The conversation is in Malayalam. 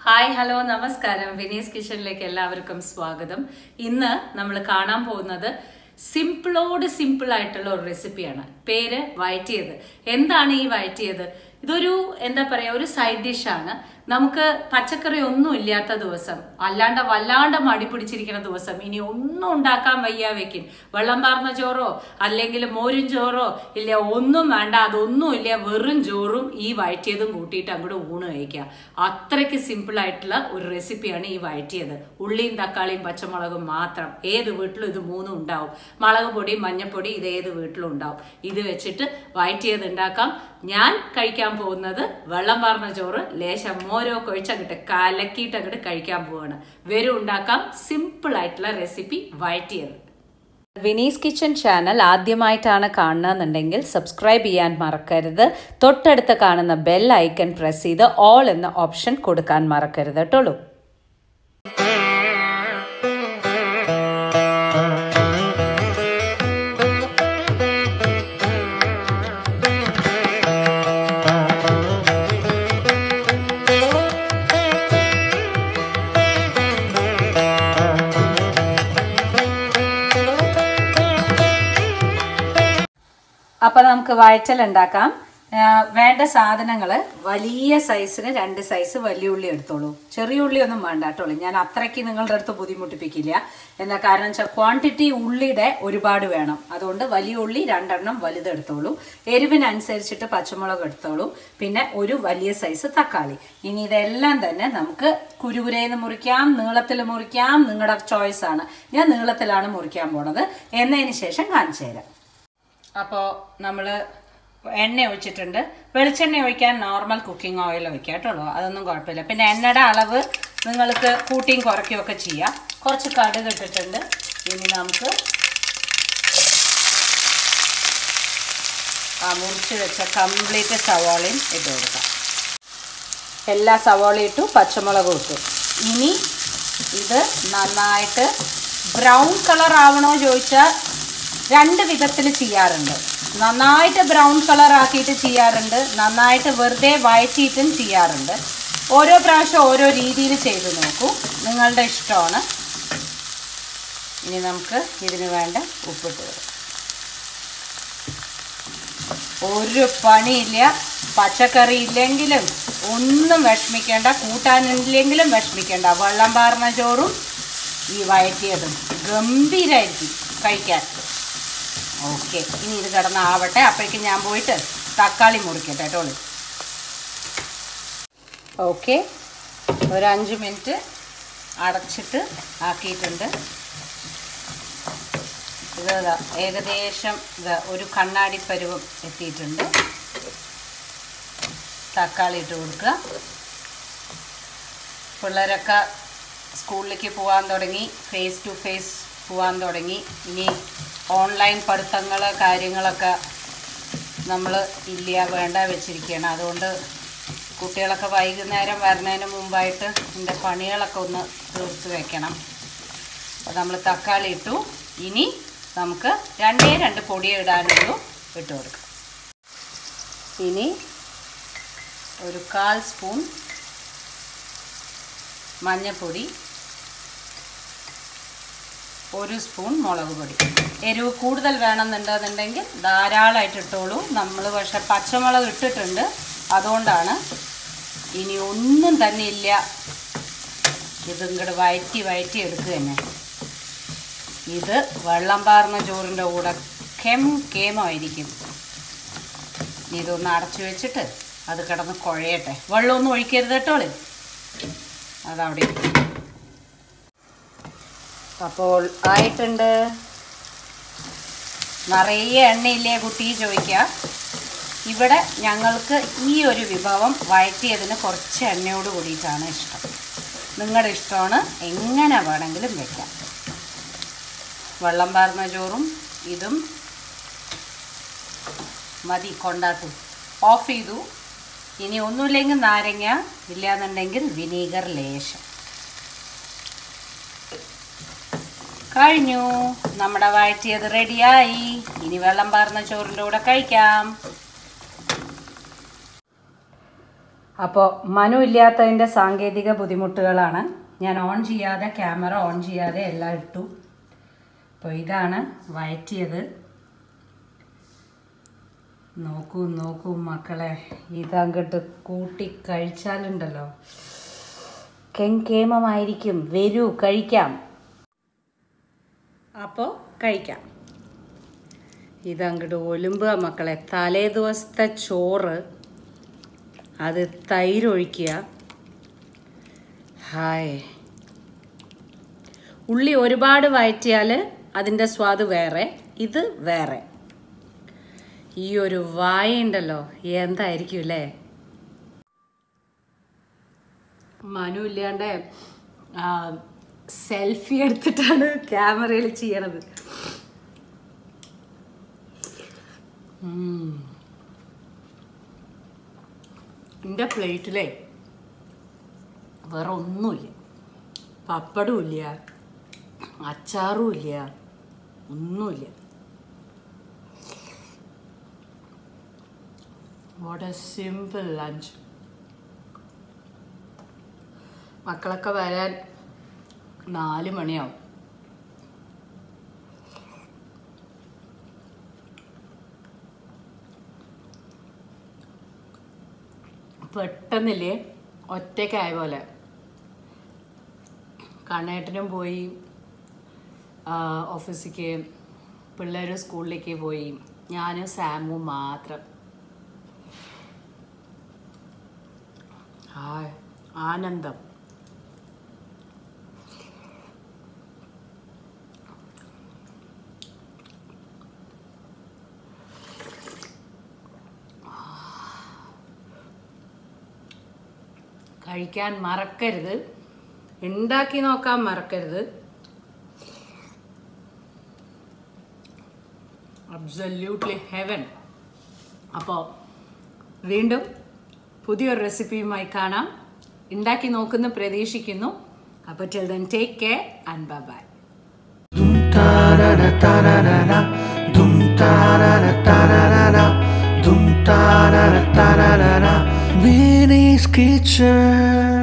ഹായ് ഹലോ നമസ്കാരം വിനീസ് കിച്ചണിലേക്ക് എല്ലാവർക്കും സ്വാഗതം. ഇന്ന് നമ്മൾ കാണാൻ പോകുന്നത് സിമ്പിളോട് സിമ്പിൾ ആയിട്ടുള്ള ഒരു റെസിപ്പിയാണ്. പേര് വഴറ്റിയത്. എന്താണ് ഈ വഴറ്റിയത്? ഇതൊരു എന്താ പറയാ, ഒരു സൈഡ് ഡിഷാണ്. നമുക്ക് പച്ചക്കറി ഒന്നും ഇല്ലാത്ത ദിവസം, വല്ലാണ്ട് മടി പിടിച്ചിരിക്കുന്ന ദിവസം, ഇനി ഒന്നും ഉണ്ടാക്കാൻ വയ്യ വെക്കും, വെള്ളം പാർന്ന ചോറോ അല്ലെങ്കിൽ മോരും ചോറോ ഇല്ല, ഒന്നും വേണ്ട, അതൊന്നും ഇല്ല, വെറും ചോറും ഈ വഴറ്റിയതും കൂട്ടിയിട്ട് അങ്ങോട്ട് ഊണ് കഴിക്കുക. അത്രയ്ക്ക് സിമ്പിൾ ആയിട്ടുള്ള ഒരു റെസിപ്പിയാണ് ഈ വഴറ്റിയത്. ഉള്ളിയും തക്കാളിയും പച്ചമുളകും മാത്രം. ഏത് വീട്ടിലും ഇത് മൂന്നും ഉണ്ടാവും. മുളക് പൊടി മഞ്ഞപ്പൊടി ഇത് ഏത് വീട്ടിലും ഉണ്ടാവും. ഇത് വെച്ചിട്ട് വഴറ്റിയത് ഉണ്ടാക്കാം. ഞാൻ കഴിക്കാൻ പോകുന്നത് വെള്ളം പാർന്ന ചോറ്, ലേശം മോരോ കൊഴിച്ചങ്ങോട്ട് കലക്കിയിട്ട് അങ്ങോട്ട് കഴിക്കാൻ പോവാണ്. വരും ഉണ്ടാക്കാം. സിമ്പിൾ ആയിട്ടുള്ള റെസിപ്പി വഴറ്റിയത്. വിനീസ് കിച്ചൺ ചാനൽ ആദ്യമായിട്ടാണ് കാണുന്നതെന്നുണ്ടെങ്കിൽ സബ്സ്ക്രൈബ് ചെയ്യാൻ മറക്കരുത്. തൊട്ടടുത്ത് കാണുന്ന ബെൽ ഐക്കൺ പ്രസ് ചെയ്ത് ഓൾ എന്ന ഓപ്ഷൻ കൊടുക്കാൻ മറക്കരുത് കേട്ടോളൂ. അപ്പൊ നമുക്ക് വഴറ്റൽ ഉണ്ടാക്കാം. വേണ്ട സാധനങ്ങൾ വലിയ സൈസിന് 2 സൈസ് വലിയ ഉള്ളി എടുത്തോളൂ. ചെറിയ ഉള്ളി ഒന്നും വേണ്ട കേട്ടോളൂ. ഞാൻ അത്രയ്ക്ക് നിങ്ങളുടെ അടുത്ത് ബുദ്ധിമുട്ടിപ്പിക്കില്ല. എന്താ കാരണം വെച്ചാൽ ക്വാണ്ടിറ്റി ഉള്ളിയുടെ ഒരുപാട് വേണം. അതുകൊണ്ട് വലിയ ഉള്ളി 2 എണ്ണം വലുതെടുത്തോളൂ. എരിവിനനുസരിച്ചിട്ട് പച്ചമുളക് എടുത്തോളൂ. പിന്നെ ഒരു വലിയ സൈസ് തക്കാളി. ഇനി ഇതെല്ലാം തന്നെ നമുക്ക് കുരുകുരേന്ന് മുറിക്കാം, നീളത്തിൽ മുറിക്കാം, നിങ്ങളുടെ ചോയ്സ് ആണ്. ഞാൻ നീളത്തിലാണ് മുറിക്കാൻ പോണത്. എന്നതിന് ശേഷം കാണിച്ചു തരാം. അപ്പോൾ നമ്മൾ എണ്ണ ഒഴിച്ചിട്ടുണ്ട്. വെളിച്ചെണ്ണ ഒഴിക്കാൻ നോർമൽ കുക്കിംഗ് ഓയിൽ ഒഴിക്കാം കേട്ടോ, അതൊന്നും കുഴപ്പമില്ല. പിന്നെ എണ്ണയുടെ അളവ് നിങ്ങൾക്ക് കൂട്ടിയും കുറയ്ക്കുകയും ഒക്കെ ചെയ്യാം. കുറച്ച് കടുക് ഇട്ടിട്ടുണ്ട്. ഇനി നമുക്ക് മുറിച്ച് വെച്ച കംപ്ലീറ്റ് സവാളയും ഇട്ട് കൊടുക്കാം. എല്ലാ സവാളയും ഇട്ടു, പച്ചമുളകും ഇട്ടു. ഇനി ഇത് നന്നായിട്ട് ബ്രൗൺ കളർ ആവണോ ചോദിച്ചാൽ 2 വിധത്തിൽ ചെയ്യാറുണ്ട്. നന്നായിട്ട് ബ്രൗൺ കളർ ആക്കിയിട്ട് ചെയ്യാറുണ്ട്, നന്നായിട്ട് വെറുതെ വഴറ്റിയിട്ടും ചെയ്യാറുണ്ട്. ഓരോ പ്രാവശ്യം ഓരോ രീതിയിൽ ചെയ്ത് നോക്കൂ, നിങ്ങളുടെ ഇഷ്ടമാണ്. ഇനി നമുക്ക് ഇതിന് വേണ്ട ഉപ്പിട്ട് തരാം. ഒരു പണിയില്ല. പച്ചക്കറി ഇല്ലെങ്കിലും ഒന്നും വിഷമിക്കേണ്ട, കൂട്ടാനില്ലെങ്കിലും വിഷമിക്കേണ്ട. വെള്ളം പാർന്ന ചോറും ഈ വഴറ്റിയതും ഗംഭീരമായിരിക്കും കഴിക്കാൻ. ഓക്കെ, ഇനി ഇത് കിടന്നാവട്ടെ. അപ്പോഴേക്കും ഞാൻ പോയിട്ട് തക്കാളി മുറിക്കട്ടെ കേട്ടോളൂ. ഓക്കെ, ഒരു 5 മിനിറ്റ് അടച്ചിട്ട് ആക്കിയിട്ടുണ്ട്. ഇത് ഏകദേശം ഒരു കണ്ണാടി പരുവം എത്തിയിട്ടുണ്ട്. തക്കാളി ഇട്ട് കൊടുക്കുക. പിള്ളേരൊക്കെ സ്കൂളിലേക്ക് പോകാൻ തുടങ്ങി, ഫേസ് ടു ഫേസ് പോകാൻ തുടങ്ങി. ഇനി ഓൺലൈൻ പഠിത്തങ്ങൾ കാര്യങ്ങളൊക്കെ നമ്മൾ വേണ്ട വെച്ചിരിക്കുകയാണ്. അതുകൊണ്ട് കുട്ടികളൊക്കെ വൈകുന്നേരം വരുന്നതിന് മുമ്പായിട്ട് എൻ്റെ പണികളൊക്കെ ഒന്ന് തീർത്ത് വെക്കണം. അപ്പോൾ നമ്മൾ തക്കാളി ഇട്ടു. ഇനി നമുക്ക് 2 പൊടിയെ ഇടാനുള്ളൂ, ഇട്ട് കൊടുക്കാം. ഇനി ഒരു 1/4 സ്പൂൺ മഞ്ഞൾപ്പൊടി, 1 സ്പൂൺ മുളക് പൊടി. എരിവ് കൂടുതൽ വേണമെന്നുണ്ടെന്നുണ്ടെങ്കിൽ ധാരാളമായിട്ട് ഇട്ടോളൂ. നമ്മൾ പക്ഷെ പച്ചമുളക് ഇട്ടിട്ടുണ്ട്, അതുകൊണ്ടാണ്. ഇനി ഒന്നും തന്നെ ഇല്ല, ഇതിങ്ങോട്ട് വഴറ്റി എടുക്കുക തന്നെ. ഇത് വെള്ളം പാർന്ന ചോറിൻ്റെ കൂടെ കേമായിരിക്കും. ഇനി ഇതൊന്ന് അടച്ചു വെച്ചിട്ട് അത് കിടന്ന് കുഴയട്ടെ. വെള്ളമൊന്നും ഒഴിക്കരുത് കേട്ടോളൂ, അതവിടെ. അപ്പോൾ ആയിട്ടുണ്ട്. നിറയെ എണ്ണയില്ലേ കുട്ടി ചോദിക്കുക. ഇവിടെ ഞങ്ങൾക്ക് ഈ ഒരു വിഭവം വഴറ്റിയതിന് കുറച്ച് എണ്ണയോട് കൂടിയിട്ടാണ് ഇഷ്ടം. നിങ്ങളുടെ ഇഷ്ടമാണ്, എങ്ങനെ വേണമെങ്കിലും വയ്ക്കാം. വെള്ളം പാർന്ന ചോറും ഇതും മതി, കൊണ്ടാട്ടു. ഓഫ് ചെയ്തു. ഇനി ഒന്നുമില്ലെങ്കിൽ നാരങ്ങ, ഇല്ലാന്നുണ്ടെങ്കിൽ വിനീഗർ ലേശം. കഴിഞ്ഞു, നമ്മുടെ വഴറ്റിയത് റെഡിയായി. ഇനി വെള്ളം പാർന്ന ചോറിൻ്റെ കൂടെ കഴിക്കാം. അപ്പോൾ മനു ഇല്ലാത്തതിൻ്റെ സാങ്കേതിക ബുദ്ധിമുട്ടുകളാണ്. ഞാൻ ഓൺ ചെയ്യാതെ, ക്യാമറ ഓൺ ചെയ്യാതെ എല്ലാം ഇട്ടു. അപ്പോൾ ഇതാണ് വഴറ്റിയത്. നോക്കൂ നോക്കൂ മക്കളെ, ഇതങ്ങോട്ട് കൂട്ടി കഴിച്ചാലുണ്ടല്ലോ കെങ്കേമമായിരിക്കും. വരൂ കഴിക്കാം. അപ്പോൾ കഴിക്കാം. ഇതങ്ങോട്ട് ഒലുമ്പുക മക്കളെ. തലേ ദിവസത്തെ ചോറ്, അത് തൈരൊഴിക്കുക. ഹായ്. ഉള്ളി ഒരുപാട് വഴറ്റിയാൽ അതിൻ്റെ സ്വാദ് വേറെ, ഇത് വേറെ. ഈ ഒരു വായ ഉണ്ടല്ലോ, എന്തായിരിക്കും അല്ലേ? മനു ഇല്ലാണ്ട് സെൽഫി എടുത്തിട്ടാണ് ക്യാമറയിൽ ചെയ്യണത്. എൻ്റെ പ്ലേറ്റിലേ വേറെ ഒന്നുമില്ല. പപ്പടവും ഇല്ല, അച്ചാറും ഇല്ല, ഒന്നുമില്ല. What A simple lunch. മക്കളൊക്കെ വരാൻ 4 മണിയാവും. പെട്ടെന്നില്ലേ ഒറ്റയ്ക്കായ പോലെ. കണ്ണേട്ടനും പോയി ഓഫീസിലേക്ക്, പിള്ളേർ സ്കൂളിലേക്ക് പോയി, ഞാനും സാമും മാത്രം. ആനന്ദം. കഴിക്കാൻ മറക്കരുത്, ഉണ്ടാക്കി നോക്കാൻ മറക്കരുത്. Absolutely heaven. അപ്പോൾ വീണ്ടും പുതിയൊരു റെസിപ്പിയുമായി കാണാം. ഉണ്ടാക്കി നോക്കുന്ന പ്രതീക്ഷിക്കുന്നു. അപ്പോൾ till then take care and bye bye. Vinny's Kitchen.